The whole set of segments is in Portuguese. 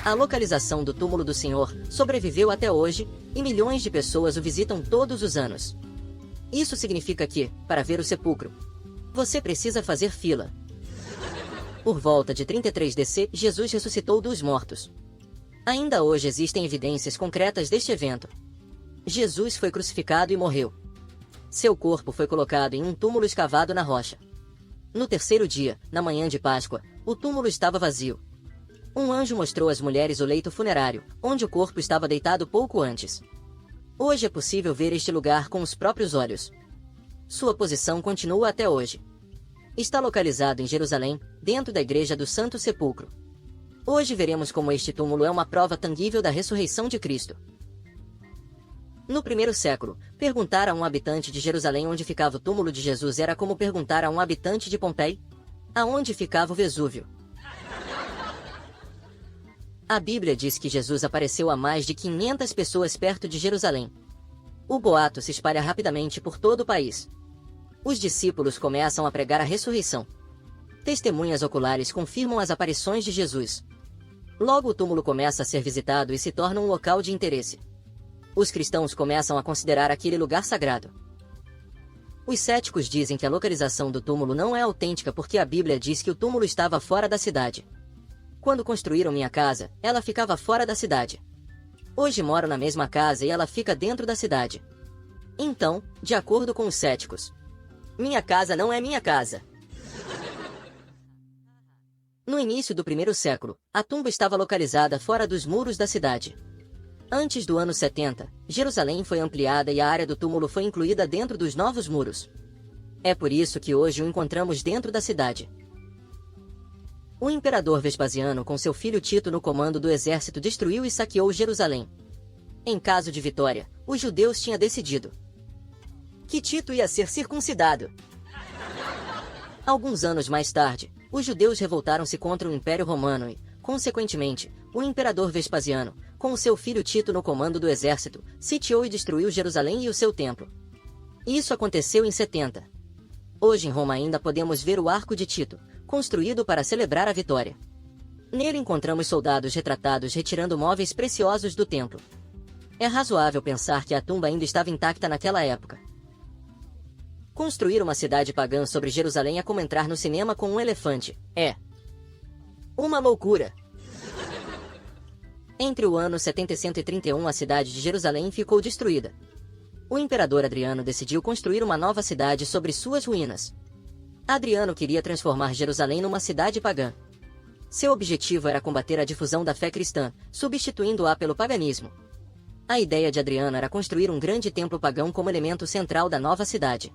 A localização do túmulo do Senhor sobreviveu até hoje, e milhões de pessoas o visitam todos os anos. Isso significa que, para ver o sepulcro, você precisa fazer fila. Por volta de 33 DC, Jesus ressuscitou dos mortos. Ainda hoje existem evidências concretas deste evento. Jesus foi crucificado e morreu. Seu corpo foi colocado em um túmulo escavado na rocha. No terceiro dia, na manhã de Páscoa, o túmulo estava vazio. Um anjo mostrou às mulheres o leito funerário, onde o corpo estava deitado pouco antes. Hoje é possível ver este lugar com os próprios olhos. Sua posição continua até hoje. Está localizado em Jerusalém, dentro da Igreja do Santo Sepulcro. Hoje veremos como este túmulo é uma prova tangível da ressurreição de Cristo. No primeiro século, perguntar a um habitante de Jerusalém onde ficava o túmulo de Jesus era como perguntar a um habitante de Pompeii aonde ficava o Vesúvio. A Bíblia diz que Jesus apareceu a mais de 500 pessoas perto de Jerusalém. O boato se espalha rapidamente por todo o país. Os discípulos começam a pregar a ressurreição. Testemunhas oculares confirmam as aparições de Jesus. Logo o túmulo começa a ser visitado e se torna um local de interesse. Os cristãos começam a considerar aquele lugar sagrado. Os céticos dizem que a localização do túmulo não é autêntica porque a Bíblia diz que o túmulo estava fora da cidade. Quando construíram minha casa, ela ficava fora da cidade. Hoje moro na mesma casa e ela fica dentro da cidade. Então, de acordo com os céticos, minha casa não é minha casa. No início do primeiro século, a tumba estava localizada fora dos muros da cidade. Antes do ano 70, Jerusalém foi ampliada e a área do túmulo foi incluída dentro dos novos muros. É por isso que hoje o encontramos dentro da cidade. O imperador Vespasiano com seu filho Tito no comando do exército destruiu e saqueou Jerusalém. Em caso de vitória, os judeus tinham decidido que Tito ia ser circuncidado. Alguns anos mais tarde, os judeus revoltaram-se contra o Império Romano e, consequentemente, o imperador Vespasiano, com seu filho Tito no comando do exército, sitiou e destruiu Jerusalém e o seu templo. Isso aconteceu em 70. Hoje em Roma ainda podemos ver o Arco de Tito, construído para celebrar a vitória. Nele encontramos soldados retratados retirando móveis preciosos do templo. É razoável pensar que a tumba ainda estava intacta naquela época. Construir uma cidade pagã sobre Jerusalém é como entrar no cinema com um elefante. É uma loucura. Entre o ano 70 e 131 a cidade de Jerusalém ficou destruída. O imperador Adriano decidiu construir uma nova cidade sobre suas ruínas. Adriano queria transformar Jerusalém numa cidade pagã. Seu objetivo era combater a difusão da fé cristã, substituindo-a pelo paganismo. A ideia de Adriano era construir um grande templo pagão como elemento central da nova cidade.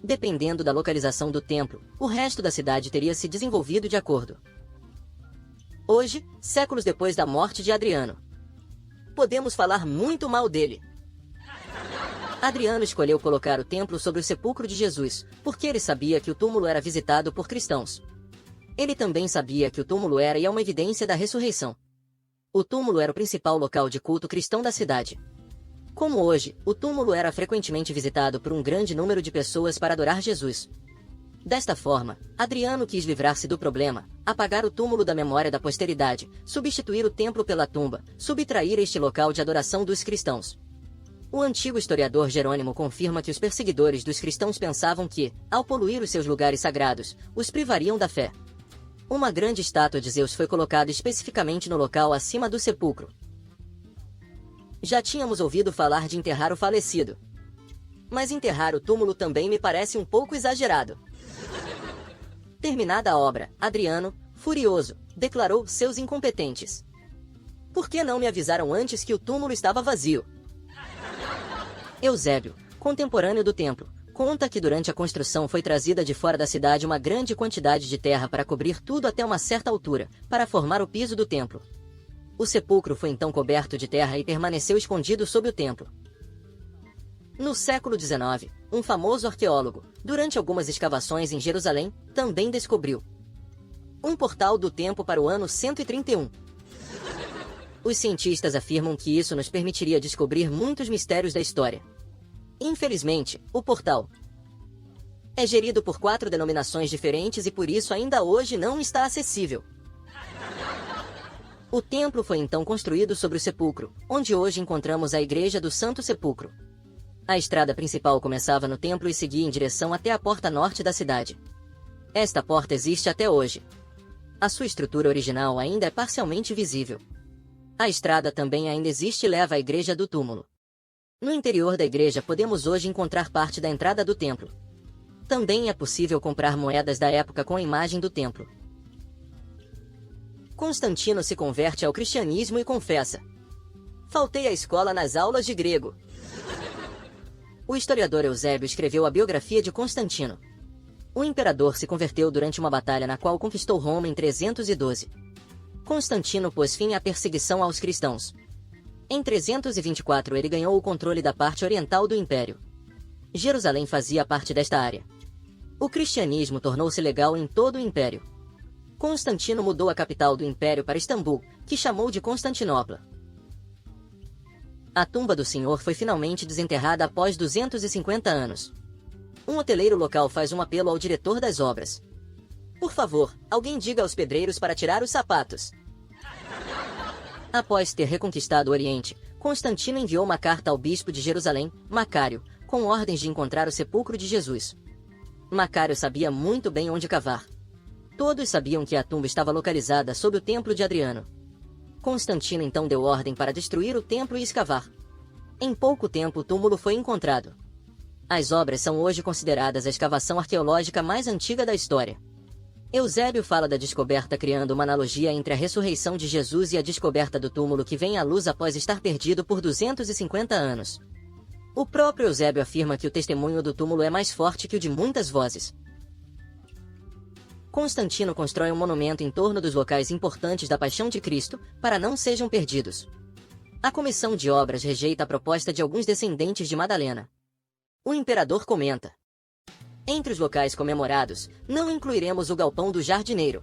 Dependendo da localização do templo, o resto da cidade teria se desenvolvido de acordo. Hoje, séculos depois da morte de Adriano, podemos falar muito mal dele. Adriano escolheu colocar o templo sobre o sepulcro de Jesus, porque ele sabia que o túmulo era visitado por cristãos. Ele também sabia que o túmulo era e é uma evidência da ressurreição. O túmulo era o principal local de culto cristão da cidade. Como hoje, o túmulo era frequentemente visitado por um grande número de pessoas para adorar Jesus. Desta forma, Adriano quis livrar-se do problema, apagar o túmulo da memória da posteridade, substituir o templo pela tumba, subtrair este local de adoração dos cristãos. O antigo historiador Jerônimo confirma que os perseguidores dos cristãos pensavam que, ao poluir os seus lugares sagrados, os privariam da fé. Uma grande estátua de Zeus foi colocada especificamente no local acima do sepulcro. Já tínhamos ouvido falar de enterrar o falecido. Mas enterrar o túmulo também me parece um pouco exagerado. Terminada a obra, Adriano, furioso, declarou seus incompetentes. Por que não me avisaram antes que o túmulo estava vazio? Eusébio, contemporâneo do templo, conta que durante a construção foi trazida de fora da cidade uma grande quantidade de terra para cobrir tudo até uma certa altura, para formar o piso do templo. O sepulcro foi então coberto de terra e permaneceu escondido sob o templo. No século XIX, um famoso arqueólogo, durante algumas escavações em Jerusalém, também descobriu um portal do tempo para o ano 131. Os cientistas afirmam que isso nos permitiria descobrir muitos mistérios da história. Infelizmente, o portal é gerido por 4 denominações diferentes e por isso ainda hoje não está acessível. O templo foi então construído sobre o sepulcro, onde hoje encontramos a Igreja do Santo Sepulcro. A estrada principal começava no templo e seguia em direção até a porta norte da cidade. Esta porta existe até hoje. A sua estrutura original ainda é parcialmente visível. A estrada também ainda existe e leva à Igreja do Túmulo. No interior da igreja podemos hoje encontrar parte da entrada do templo. Também é possível comprar moedas da época com a imagem do templo. Constantino se converte ao cristianismo e confessa: faltei à escola nas aulas de grego. O historiador Eusébio escreveu a biografia de Constantino. O imperador se converteu durante uma batalha na qual conquistou Roma em 312. Constantino pôs fim à perseguição aos cristãos. Em 324 ele ganhou o controle da parte oriental do império. Jerusalém fazia parte desta área. O cristianismo tornou-se legal em todo o império. Constantino mudou a capital do império para Istambul, que chamou de Constantinopla. A tumba do senhor foi finalmente desenterrada após 250 anos. Um hoteleiro local faz um apelo ao diretor das obras: por favor, alguém diga aos pedreiros para tirar os sapatos. Após ter reconquistado o Oriente, Constantino enviou uma carta ao bispo de Jerusalém, Macário, com ordens de encontrar o sepulcro de Jesus. Macário sabia muito bem onde cavar. Todos sabiam que a tumba estava localizada sob o templo de Adriano. Constantino então deu ordem para destruir o templo e escavar. Em pouco tempo o túmulo foi encontrado. As obras são hoje consideradas a escavação arqueológica mais antiga da história. Eusébio fala da descoberta criando uma analogia entre a ressurreição de Jesus e a descoberta do túmulo que vem à luz após estar perdido por 250 anos. O próprio Eusébio afirma que o testemunho do túmulo é mais forte que o de muitas vozes. Constantino constrói um monumento em torno dos locais importantes da Paixão de Cristo, para não sejam perdidos. A comissão de obras rejeita a proposta de alguns descendentes de Madalena. O imperador comenta: entre os locais comemorados, não incluiremos o galpão do jardineiro.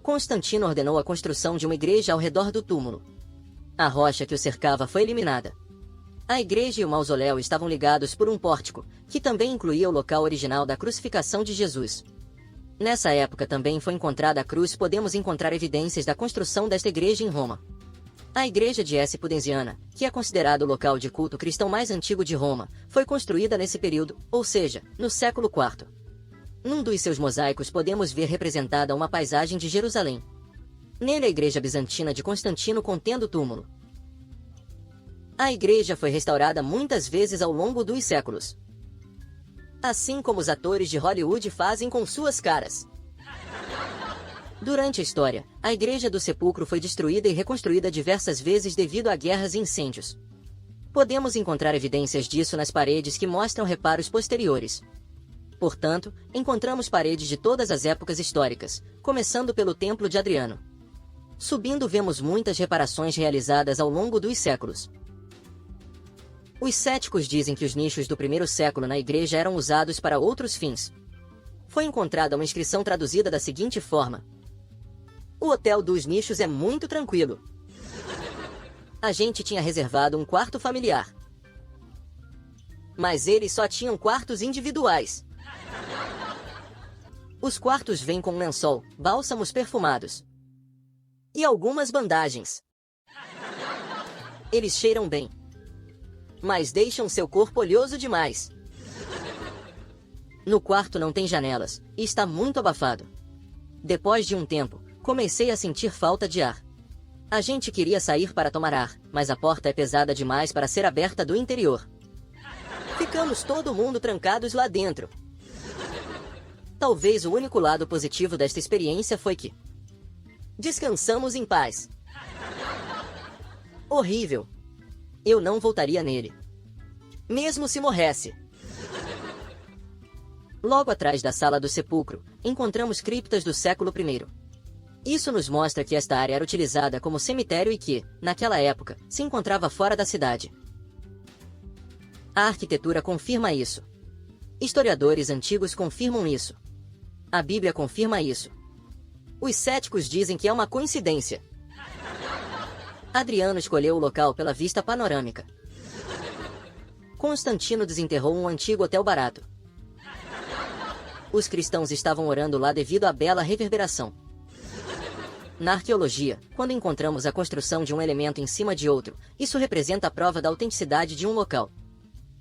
Constantino ordenou a construção de uma igreja ao redor do túmulo. A rocha que o cercava foi eliminada. A igreja e o mausoléu estavam ligados por um pórtico, que também incluía o local original da crucificação de Jesus. Nessa época também foi encontrada a cruz. Podemos encontrar evidências da construção desta igreja em Roma. A igreja de S. Pudenziana, que é considerado o local de culto cristão mais antigo de Roma, foi construída nesse período, ou seja, no século IV. Num dos seus mosaicos podemos ver representada uma paisagem de Jerusalém. Nele a igreja bizantina de Constantino contendo o túmulo. A igreja foi restaurada muitas vezes ao longo dos séculos. Assim como os atores de Hollywood fazem com suas caras. Durante a história, a Igreja do Sepulcro foi destruída e reconstruída diversas vezes devido a guerras e incêndios. Podemos encontrar evidências disso nas paredes que mostram reparos posteriores. Portanto, encontramos paredes de todas as épocas históricas, começando pelo Templo de Adriano. Subindo vemos muitas reparações realizadas ao longo dos séculos. Os céticos dizem que os nichos do primeiro século na igreja eram usados para outros fins. Foi encontrada uma inscrição traduzida da seguinte forma: o hotel dos nichos é muito tranquilo. A gente tinha reservado um quarto familiar. Mas eles só tinham quartos individuais. Os quartos vêm com lençol, bálsamos perfumados e algumas bandagens. Eles cheiram bem, mas deixam seu corpo oleoso demais. No quarto não tem janelas, e está muito abafado. Depois de um tempo, comecei a sentir falta de ar. A gente queria sair para tomar ar, mas a porta é pesada demais para ser aberta do interior. Ficamos todo mundo trancados lá dentro. Talvez o único lado positivo desta experiência foi que descansamos em paz. Horrível. Eu não voltaria nele, mesmo se morresse. Logo atrás da sala do sepulcro, encontramos criptas do século I. Isso nos mostra que esta área era utilizada como cemitério e que, naquela época, se encontrava fora da cidade. A arquitetura confirma isso. Historiadores antigos confirmam isso. A Bíblia confirma isso. Os céticos dizem que é uma coincidência. Adriano escolheu o local pela vista panorâmica. Constantino desenterrou um antigo hotel barato. Os cristãos estavam orando lá devido à bela reverberação. Na arqueologia, quando encontramos a construção de um elemento em cima de outro, isso representa a prova da autenticidade de um local.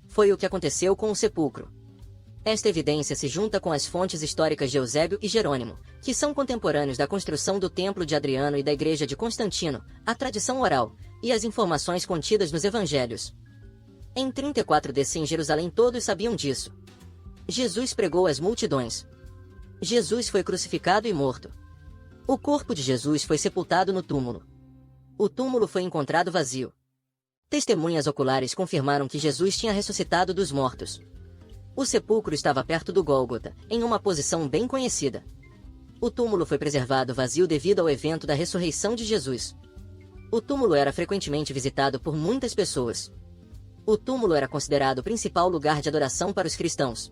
Foi o que aconteceu com o sepulcro. Esta evidência se junta com as fontes históricas de Eusébio e Jerônimo, que são contemporâneos da construção do Templo de Adriano e da Igreja de Constantino, a tradição oral, e as informações contidas nos Evangelhos. Em 34 DC em Jerusalém todos sabiam disso. Jesus pregou às multidões. Jesus foi crucificado e morto. O corpo de Jesus foi sepultado no túmulo. O túmulo foi encontrado vazio. Testemunhas oculares confirmaram que Jesus tinha ressuscitado dos mortos. O sepulcro estava perto do Gólgota, em uma posição bem conhecida. O túmulo foi preservado vazio devido ao evento da ressurreição de Jesus. O túmulo era frequentemente visitado por muitas pessoas. O túmulo era considerado o principal lugar de adoração para os cristãos.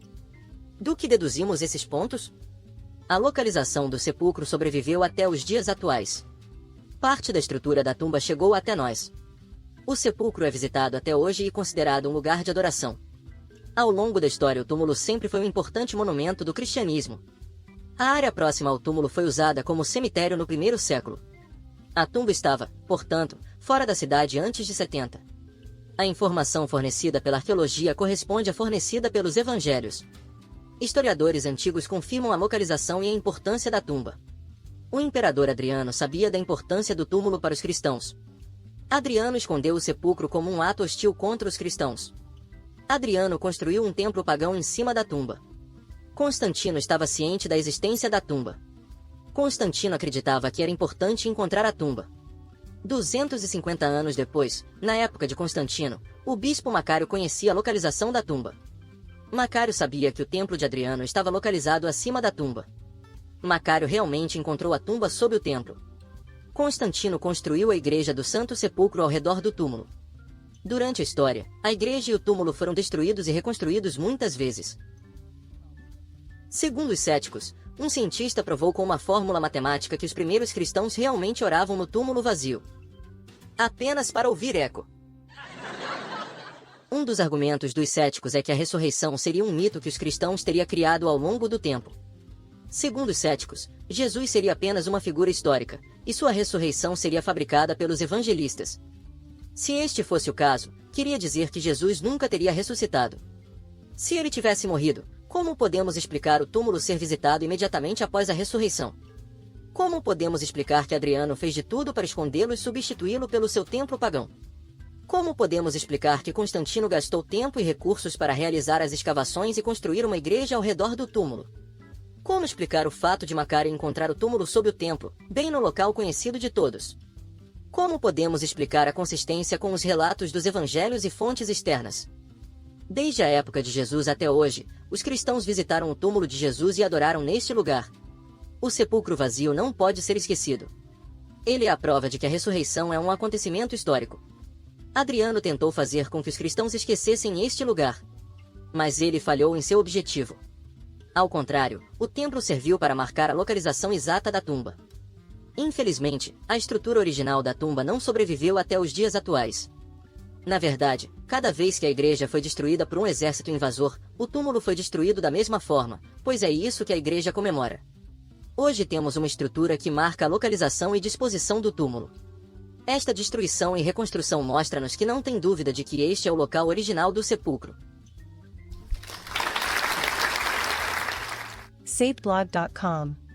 Do que deduzimos esses pontos? A localização do sepulcro sobreviveu até os dias atuais. Parte da estrutura da tumba chegou até nós. O sepulcro é visitado até hoje e considerado um lugar de adoração. Ao longo da história, o túmulo sempre foi um importante monumento do cristianismo. A área próxima ao túmulo foi usada como cemitério no primeiro século. A tumba estava, portanto, fora da cidade antes de 70. A informação fornecida pela arqueologia corresponde à fornecida pelos evangelhos. Historiadores antigos confirmam a localização e a importância da tumba. O imperador Adriano sabia da importância do túmulo para os cristãos. Adriano escondeu o sepulcro como um ato hostil contra os cristãos. Adriano construiu um templo pagão em cima da tumba. Constantino estava ciente da existência da tumba. Constantino acreditava que era importante encontrar a tumba. 250 anos depois, na época de Constantino, o bispo Macário conhecia a localização da tumba. Macário sabia que o templo de Adriano estava localizado acima da tumba. Macário realmente encontrou a tumba sob o templo. Constantino construiu a igreja do Santo Sepulcro ao redor do túmulo. Durante a história, a igreja e o túmulo foram destruídos e reconstruídos muitas vezes. Segundo os céticos, um cientista provou com uma fórmula matemática que os primeiros cristãos realmente oravam no túmulo vazio. Apenas para ouvir eco. Um dos argumentos dos céticos é que a ressurreição seria um mito que os cristãos teriam criado ao longo do tempo. Segundo os céticos, Jesus seria apenas uma figura histórica, e sua ressurreição seria fabricada pelos evangelistas. Se este fosse o caso, queria dizer que Jesus nunca teria ressuscitado. Se ele tivesse morrido, como podemos explicar o túmulo ser visitado imediatamente após a ressurreição? Como podemos explicar que Adriano fez de tudo para escondê-lo e substituí-lo pelo seu templo pagão? Como podemos explicar que Constantino gastou tempo e recursos para realizar as escavações e construir uma igreja ao redor do túmulo? Como explicar o fato de Macário encontrar o túmulo sob o templo, bem no local conhecido de todos? Como podemos explicar a consistência com os relatos dos evangelhos e fontes externas? Desde a época de Jesus até hoje, os cristãos visitaram o túmulo de Jesus e adoraram neste lugar. O sepulcro vazio não pode ser esquecido. Ele é a prova de que a ressurreição é um acontecimento histórico. Adriano tentou fazer com que os cristãos esquecessem este lugar. Mas ele falhou em seu objetivo. Ao contrário, o templo serviu para marcar a localização exata da tumba. Infelizmente, a estrutura original da tumba não sobreviveu até os dias atuais. Na verdade, cada vez que a igreja foi destruída por um exército invasor, o túmulo foi destruído da mesma forma, pois é isso que a igreja comemora. Hoje temos uma estrutura que marca a localização e disposição do túmulo. Esta destruição e reconstrução mostra-nos que não tem dúvida de que este é o local original do sepulcro. saveblog.com